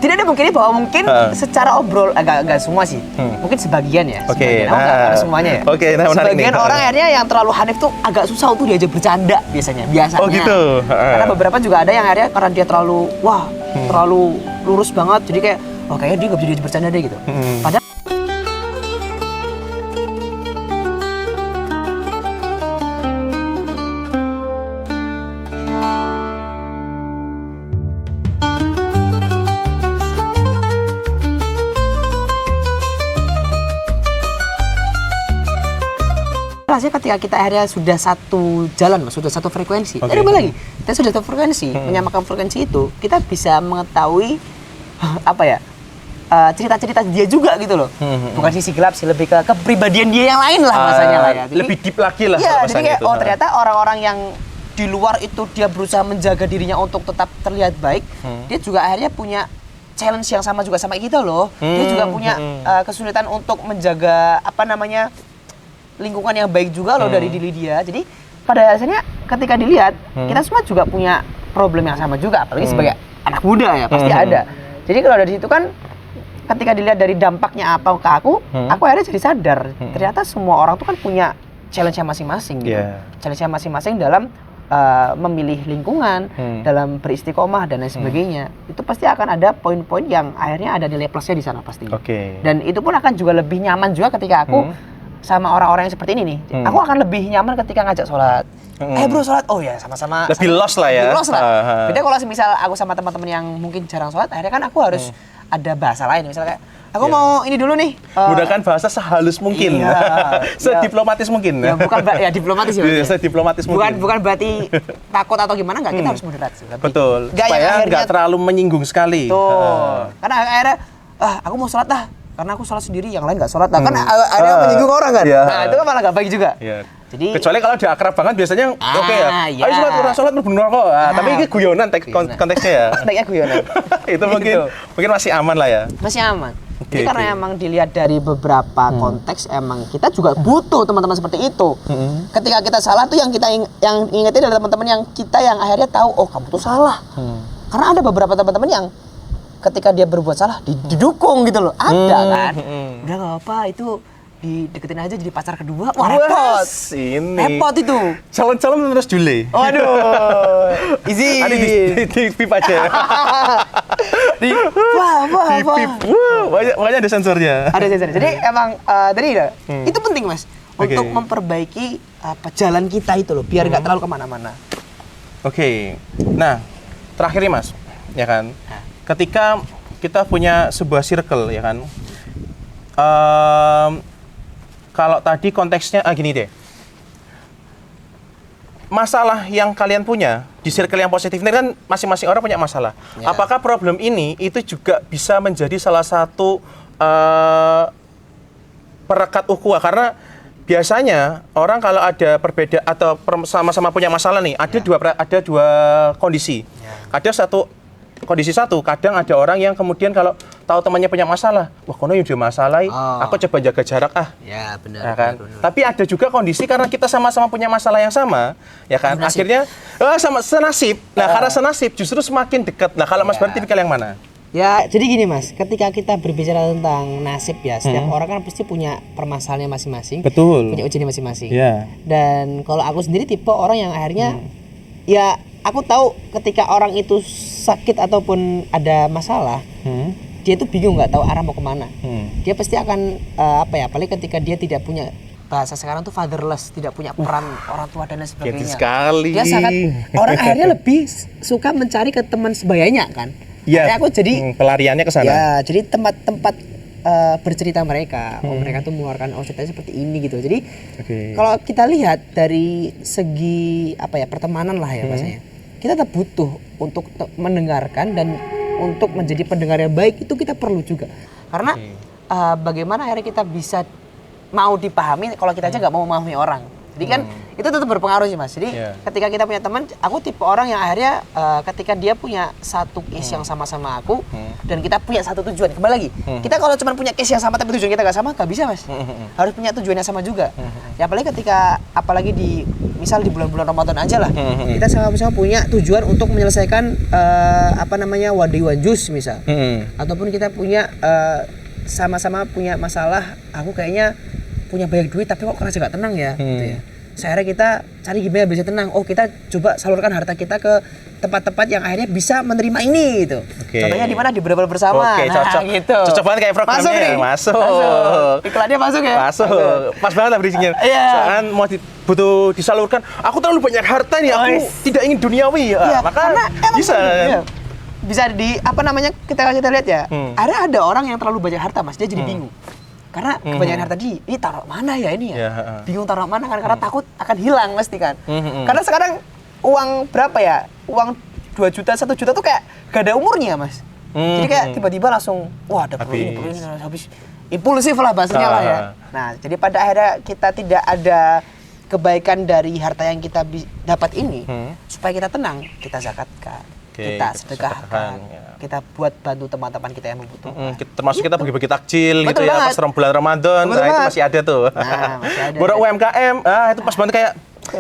Tidak ada mungkin bahwa mungkin secara obrol agak semua sih. Mungkin sebagian ya. Oke, sebagian. Nggak semuanya ya. Oke, nah menarik nih. Sebagian orang akhirnya yang terlalu hanif tuh agak susah untuk diajak bercanda biasanya. Oh gitu. Karena beberapa juga ada yang akhirnya karena dia terlalu terlalu lurus banget, jadi kayak kayaknya dia nggak bisa diajak bercanda deh gitu. Padahal rasanya ketika kita akhirnya sudah satu jalan, sudah satu frekuensi. Oke. Jadi lagi, kita sudah satu frekuensi, menyamakan frekuensi itu, kita bisa mengetahui cerita-cerita dia juga gitu loh. Bukan sisi gelap sih, lebih ke kepribadian dia yang lain lah bahasanya lah ya. Jadi, lebih deep lagi lah. iya, jadi kayak gitu. ternyata orang-orang yang di luar itu dia berusaha menjaga dirinya untuk tetap terlihat baik, dia juga akhirnya punya challenge yang sama juga sama kita loh. Dia juga punya kesulitan untuk menjaga lingkungan yang baik juga loh dari diri dia. Jadi pada dasarnya ketika dilihat kita semua juga punya problem yang sama juga, apalagi sebagai anak muda ya pasti ada. Jadi kalau dari situ kan ketika dilihat dari dampaknya apa ke aku akhirnya jadi sadar ternyata semua orang tuh kan punya challenge-nya masing-masing gitu. Challenge-nya masing-masing dalam memilih lingkungan, dalam beristiqomah dan lain sebagainya. Itu pasti akan ada poin-poin yang akhirnya ada nilai plusnya di sana pasti. Dan itu pun akan juga lebih nyaman juga ketika aku sama orang-orang yang seperti ini nih. Aku akan lebih nyaman ketika ngajak sholat. Bro sholat, oh ya sama-sama. Lebih los lah ya. Lebih los lah. Beda kalau misal aku sama teman-teman yang mungkin jarang sholat, akhirnya kan aku harus ada bahasa lain. Misalnya kayak, aku mau ini dulu nih. Gunakan bahasa sehalus mungkin. Sediplomatis mungkin. Ya bukan diplomatis ya. Sediplomatis mungkin. Bukan berarti takut atau gimana, enggak. Kita harus moderat sih. Betul. Supaya nggak terlalu menyinggung sekali. Tuh. Karena akhirnya, aku mau sholat dah. Karena aku sholat sendiri, yang lain nggak sholat. Kan akhirnya menyinggung orang kan. Nah itu kan malah nggak baik juga. Jadi kecuali kalau udah akrab banget biasanya oke ya. Ayo sholat bener kok. Tapi ini guyonan konteksnya ya. Konteksnya guyonan. Itu mungkin masih aman lah ya. Masih aman. Jadi karena emang dilihat dari beberapa konteks emang kita juga butuh teman-teman seperti itu. Ketika kita salah tuh yang ingetin adalah teman-teman yang kita yang akhirnya tahu kamu tuh salah. Karena ada beberapa teman-teman yang ketika dia berbuat salah didukung gitu loh. Ada kan. Udah gak apa itu dideketin aja jadi pacar kedua. Wah repot. Repot itu. Calon-calon terus Jule. Waduh. Easy. Di pip aja. Di pip. Makanya ada sensornya. Ada sensornya. Jadi emang tadi itu penting Mas. Untuk memperbaiki jalan kita itu loh. Biar gak terlalu kemana-mana. Oke. Nah, terakhir nih Mas. Ya kan. Ketika kita punya sebuah circle ya kan, kalau tadi konteksnya gini deh, masalah yang kalian punya di circle yang positif ini kan masing-masing orang punya masalah. Apakah problem ini itu juga bisa menjadi salah satu perekat ukhuwah? Karena biasanya orang kalau ada perbedaan atau sama-sama punya masalah nih, ada dua kondisi. Ada kondisi satu, kadang ada orang yang kemudian kalau tahu temannya punya masalah, wah kono yang dia masalahai, aku coba jaga jarak Ya benar. Ya kan? Benar. Tapi ada juga kondisi karena kita sama-sama punya masalah yang sama, ya kan? Akhirnya sama senasib. Nah, karena senasib justru semakin dekat. Nah, kalau Mas Bari tipikal yang mana? Ya, jadi gini Mas, ketika kita berbicara tentang nasib ya, setiap orang kan pasti punya permasalahannya masing-masing. Betul. Punya ujiannya masing-masing. Yeah. Dan kalau aku sendiri tipe orang yang akhirnya ya aku tahu ketika orang itu sakit ataupun ada masalah, dia itu bingung nggak tahu arah mau kemana. Dia pasti akan apalagi ketika dia tidak punya bahasa sekarang tuh fatherless, tidak punya peran orang tua dan lain sebagainya. Sekali. Dia sangat orang akhirnya lebih suka mencari ke teman sebayanya kan. Iya. Aku jadi pelariannya ke sana. Ya, jadi tempat-tempat bercerita mereka, mereka tuh mengeluarkan ceritanya seperti ini gitu. Jadi kalau kita lihat dari segi pertemanan lah ya bahasanya, kita tetap butuh untuk mendengarkan dan untuk menjadi pendengar yang baik itu kita perlu juga. Karena bagaimana akhirnya kita bisa mau dipahami kalau kita aja nggak mau memahami orang. Jadi kan itu tetap berpengaruh sih Mas. Jadi ketika kita punya teman, aku tipe orang yang akhirnya ketika dia punya satu case yang sama-sama aku dan kita punya satu tujuan. Kembali lagi, kita kalau cuma punya case yang sama tapi tujuan kita nggak sama, nggak bisa Mas. Harus punya tujuan yang sama juga. Ya apalagi misal di bulan-bulan Ramadan aja lah, kita sama-sama punya tujuan untuk menyelesaikan one day one juice misal, ataupun kita punya sama-sama punya masalah. Aku kayaknya punya banyak duit tapi kok kerja gak tenang ya gitu ya. Akhirnya kita cari gimana bisa tenang. Oh, kita coba salurkan harta kita ke tempat-tempat yang akhirnya bisa menerima ini gitu. Contohnya di mana? Di Berabel Bersama. Cocok. Gitu. Cocok banget kayak programnya. Masuk. Iklannya masuk ya? Masuk. Pas banget lah bridging-nya. Soalnya mau butuh disalurkan. Aku terlalu banyak harta nih, aku tidak ingin duniawi. Maka bisa. Bisa kita lihat ya. Ada orang yang terlalu banyak harta Mas, dia jadi bingung. Karena kebanyakan harta ini taruh mana ya ini ya? Bingung taruh mana kan, karena takut akan hilang mesti kan. Karena sekarang uang berapa ya? Uang 2 juta, 1 juta tuh kayak gak ada umurnya Mas. Jadi kayak tiba-tiba langsung, wah ada perlu ini habis. Impulsif lah bahasanya lah ya. Nah, jadi pada akhirnya kita tidak ada kebaikan dari harta yang kita dapat ini, supaya kita tenang, kita zakatkan. Kita sedekahkan, kita buat bantu teman-teman kita yang membutuhkan. Termasuk kita bagi-bagi takjil gitu ya, pas bulan Ramadan, itu masih ada tuh. Masih ada. Buat UMKM, itu pas banget kayak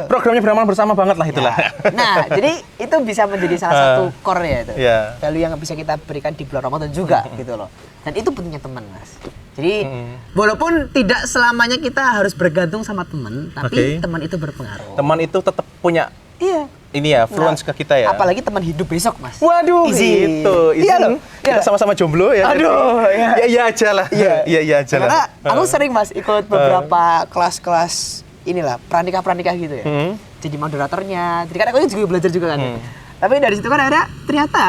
programnya Beramal Bersama banget lah itulah. Nah, jadi itu bisa menjadi salah satu core ya itu. Value yang bisa kita berikan di bulan Ramadan juga gitu loh. Dan itu pentingnya teman Mas. Jadi walaupun tidak selamanya kita harus bergantung sama teman, tapi teman itu berpengaruh. Teman itu tetap punya ini ya, influence ke kita ya. Apalagi teman hidup besok Mas. Waduh, gitu. Iya loh. Kita sama-sama jomblo ya. Aduh, iya aja lah. Iya aja lah. Karena aku sering Mas ikut beberapa kelas-kelas inilah, pranikah gitu ya. Jadi moderatornya. Jadi kan aku juga belajar juga kan. Tapi dari situ kan akhirnya ternyata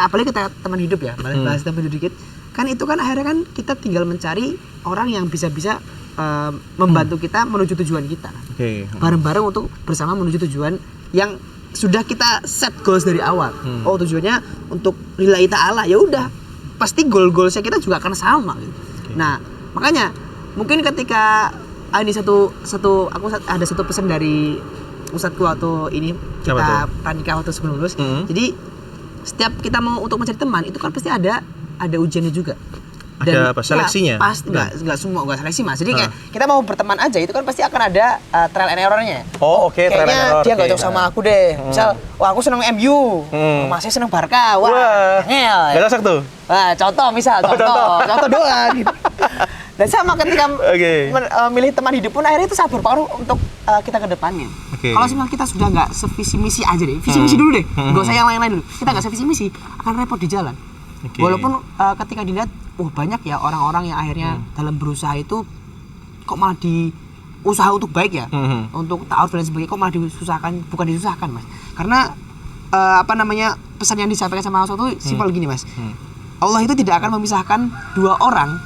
apalagi kita teman hidup ya, bahas teman hidup dikit. Kan itu kan akhirnya kan kita tinggal mencari orang yang bisa membantu kita menuju tujuan kita. Bareng-bareng untuk bersama menuju tujuan yang sudah kita set goals dari awal. Oh, tujuannya untuk lillahi ta'ala. Ya udah, pasti goal-goalsnya kita juga akan sama gitu. Nah, makanya mungkin ketika ini aku ada satu pesan dari ustadku waktu ini kita pranikah waktu sebelum lulus. Jadi setiap kita mau untuk mencari teman itu kan pasti ada ujiannya juga. Ada apa? Seleksinya? Pasti nggak semua, nggak seleksi Mas. Jadi kayak kita mau berteman aja itu kan pasti akan ada trial and error-nya. Oh, oke, trial and error. Kayaknya dia nggak cocok sama aku deh. Misal, wah aku seneng MU, Masnya seneng Barca, wah ngel. Nggak cocok tuh? Nah, contoh doang gitu. Dan sama ketika milih teman hidup pun akhirnya itu sangat berpengaruh untuk kita ke depannya. Kalau misalnya kita sudah nggak sevisi misi aja deh, visi misi dulu deh, nggak usah yang lain-lain dulu. Kita nggak sevisi misi, akan repot di jalan. Walaupun ketika dilihat, banyak ya orang-orang yang akhirnya dalam berusaha itu kok malah usaha untuk baik ya, untuk ta'aruf dan sebagainya, kok malah bukan disusahkan Mas. Karena pesan yang disampaikan sama Rasul itu simpel gini Mas. Allah itu tidak akan memisahkan dua orang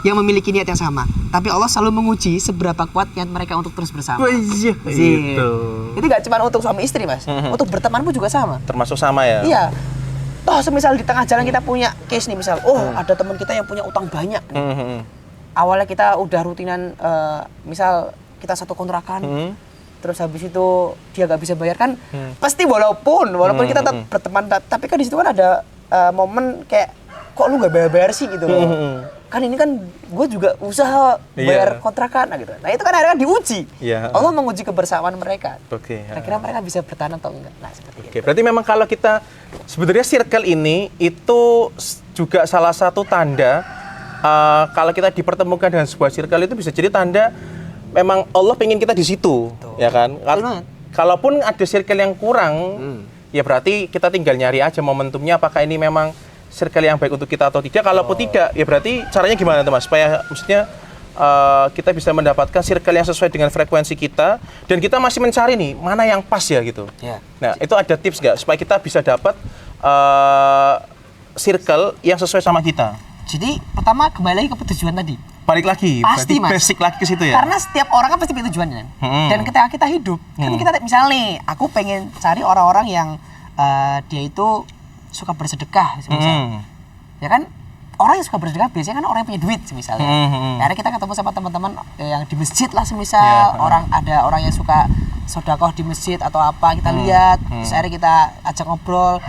yang memiliki niat yang sama, tapi Allah selalu menguji seberapa kuat niat mereka untuk terus bersama. Itu gak cuma untuk suami istri Mas, untuk berteman pun juga sama. Termasuk sama ya? Iya. Toh semisal di tengah jalan kita punya case nih misal, ada teman kita yang punya utang banyak nih. Awalnya kita udah rutinan, misal kita satu kontrakan, terus habis itu dia gak bisa bayar kan, pasti walaupun kita tetap berteman, tapi kan di situ kan ada momen kayak kok lu gak bayar sih gitu loh. Kan ini kan gue juga usaha bayar kontrakan gitu. Nah itu kan akhirnya diuji. Allah menguji kebersamaan mereka. Kira-kira mereka bisa bertahan atau enggak? Nah seperti itu. Berarti memang kalau kita sebenarnya circle ini itu juga salah satu tanda kalau kita dipertemukan dengan sebuah circle itu bisa jadi tanda memang Allah pengen kita di situ, ya kan? Kalaupun ada circle yang kurang, ya berarti kita tinggal nyari aja momentumnya apakah ini memang circle yang baik untuk kita atau tidak. Kalaupun tidak, ya berarti caranya gimana tuh Mas? Supaya maksudnya kita bisa mendapatkan circle yang sesuai dengan frekuensi kita dan kita masih mencari nih mana yang pas ya gitu. Nah, itu ada tips nggak supaya kita bisa dapat circle yang sesuai sama kita? Jadi pertama kembali lagi ke tujuan tadi. Balik lagi, pasti Mas. Basic lagi ke situ ya. Karena setiap orang kan pasti punya tujuan kan. Dan ketika kita hidup, kan kita misalnya nih, aku pengen cari orang-orang yang dia itu suka bersedekah, misalnya. Ya kan? orang yang suka bersedekah biasanya kan orang yang punya duit misalnya. Akhirnya kita ketemu sama teman-teman yang di masjid lah semisal ada orang yang suka sedekah di masjid atau apa kita lihat, terus akhirnya kita ajak ngobrol.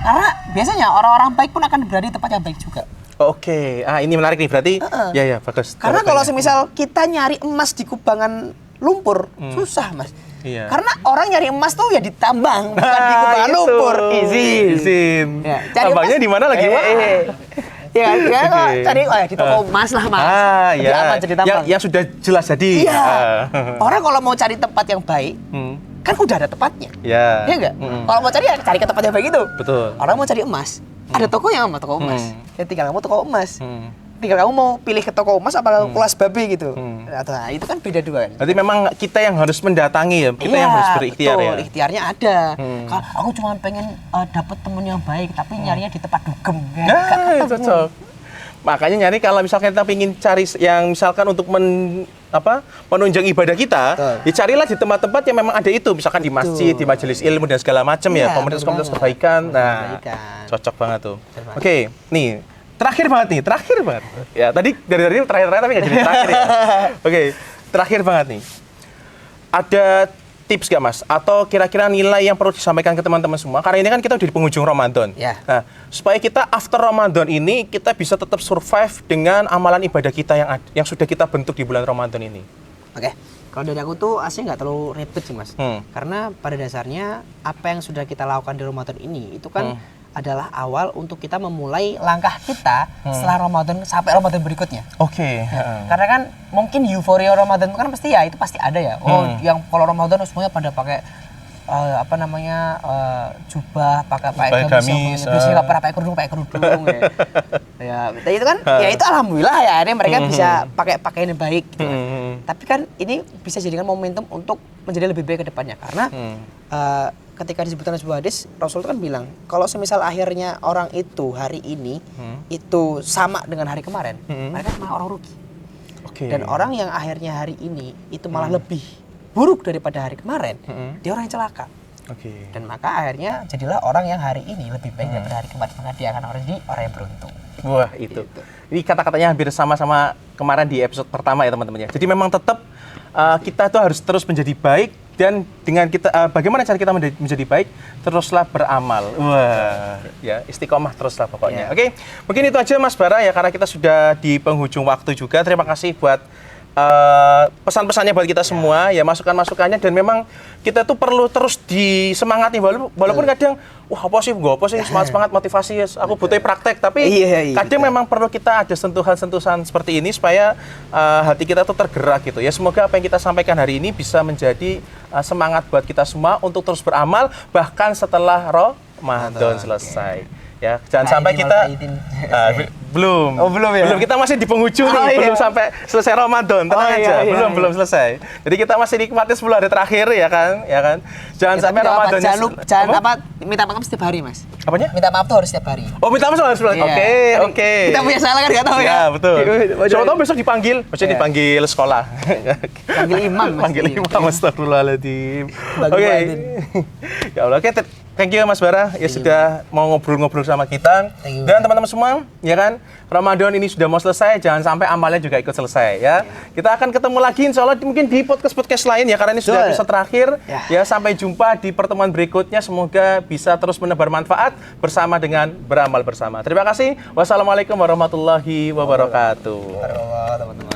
Karena biasanya orang-orang baik pun akan berada di tempat yang baik juga. Oke, ini menarik nih berarti. Ya bagus. Karena kalau semisal kita nyari emas di kubangan lumpur, susah Mas. Iya. Karena orang nyari emas tuh ya di tambang, bukan di kubangan lumpur. Izin. Ya, tambangnya di mana lagi, Pak? Ya, cari di toko emas lah, Mas. Jadi apa jadi tambang? Yang sudah jelas jadi. Iya. Orang kalau mau cari tempat yang baik, kan udah ada tempatnya. Iya. Iya enggak? Kalau mau cari ya cari ke tempat yang baik itu. Betul. Orang mau cari emas, ada toko yang sama toko emas. Ya tinggal kamu toko emas. Tinggal kamu mau pilih ke toko emas apa ke kelas babi gitu. Nah, itu kan beda dua kan. Berarti memang kita yang harus mendatangi ya, kita yang harus berikhtiar betul, ya. Ikhtiarnya ada. Kalau aku cuma pengen dapat temen yang baik tapi nyarinya di tempat dugem. Nah, cocok. Makanya nyari kalau misalkan kita ingin cari yang misalkan untuk menunjang ibadah kita, ya carilah di tempat-tempat yang memang ada itu, misalkan di masjid, di majelis ilmu dan segala macam ya, komunitas-komunitas kebaikan. Nah, cocok banget tuh. Oke, nih terakhir banget. Ya tadi dari terakhir tapi nggak jadi terakhir ya. Oke, terakhir banget nih. Ada tips gak Mas? Atau kira-kira nilai yang perlu disampaikan ke teman-teman semua? Karena ini kan kita udah di penghujung Ramadan. Ya. Nah, supaya kita after Ramadan ini kita bisa tetap survive dengan amalan ibadah kita yang sudah kita bentuk di bulan Ramadan ini. Oke. Kalau dari aku tuh aslinya nggak terlalu ribet sih Mas. Karena pada dasarnya apa yang sudah kita lakukan di Ramadan ini itu kan adalah awal untuk kita memulai langkah kita setelah Ramadan sampai Ramadan berikutnya. Oke. Karena kan mungkin euforia Ramadan itu kan pasti ada ya. Yang kalau Ramadan semuanya pada pakai jubah, pakai gamis, biasanya nggak pernah pakai kerudung ya. Ya itu kan, ya itu alhamdulillah ya, ini mereka bisa pakai pakaian yang baik. Gitu. Tapi kan ini bisa jadikan momentum untuk menjadi lebih baik ke depannya karena ketika disebutkan sebuah hadis, Rasul itu kan bilang, kalau semisal akhirnya orang itu hari ini itu sama dengan hari kemarin, mereka malah orang rugi. Dan orang yang akhirnya hari ini itu malah lebih buruk daripada hari kemarin, dia orang yang celaka. Dan maka akhirnya jadilah orang yang hari ini lebih baik daripada hari kemarin, maka dia akan orang yang beruntung. Wah itu. Ini kata-katanya hampir sama-sama kemarin di episode pertama ya teman-teman ya. Jadi memang tetap kita tuh harus terus menjadi baik. Dan dengan kita, bagaimana cara kita menjadi baik? Teruslah beramal. Wah, ya istiqomah teruslah pokoknya. Oke, mungkin itu aja Mas Bara ya, karena kita sudah di penghujung waktu juga. Terima kasih buat pesan-pesannya buat kita semua, ya masukan-masukannya, dan memang kita tuh perlu terus disemangati walaupun kadang apa sih semangat motivasi aku butuh praktek, tapi kadang memang perlu kita ada sentuhan-sentuhan seperti ini supaya hati kita tuh tergerak gitu ya. Semoga apa yang kita sampaikan hari ini bisa menjadi semangat buat kita semua untuk terus beramal bahkan setelah Ramadan selesai. Ya, jangan sampai kita belum ya. Belum, kita masih di penghujung nih, belum sampai selesai Ramadan. Tenang aja, belum selesai. Jadi kita masih nikmati 10 hari terakhir ya kan. Jangan sampai Ramadan. Jangan minta maaf setiap hari, Mas. Apanya? Minta maaf tuh harus setiap hari. Oh, minta maaf harus setiap hari. Oke. Kita punya salah kan enggak tahu ya. Ya, betul. Coba tahu besok dipanggil, maksudnya dipanggil sekolah. Panggil imam, Mas. Panggil imam, astagfirullahaladzim. Oke. Ya Allah, oke. Thank you Mas Bara ya sudah mau ngobrol-ngobrol sama kita. Dan teman-teman semua, ya kan, Ramadan ini sudah mau selesai, jangan sampai amalnya juga ikut selesai ya. Kita akan ketemu lagi insya Allah mungkin di podcast-podcast lain ya, karena ini sudah episode terakhir. Ya, sampai jumpa di pertemuan berikutnya. Semoga bisa terus menebar manfaat bersama dengan beramal bersama. Terima kasih. Wassalamualaikum warahmatullahi wabarakatuh. Teman-teman.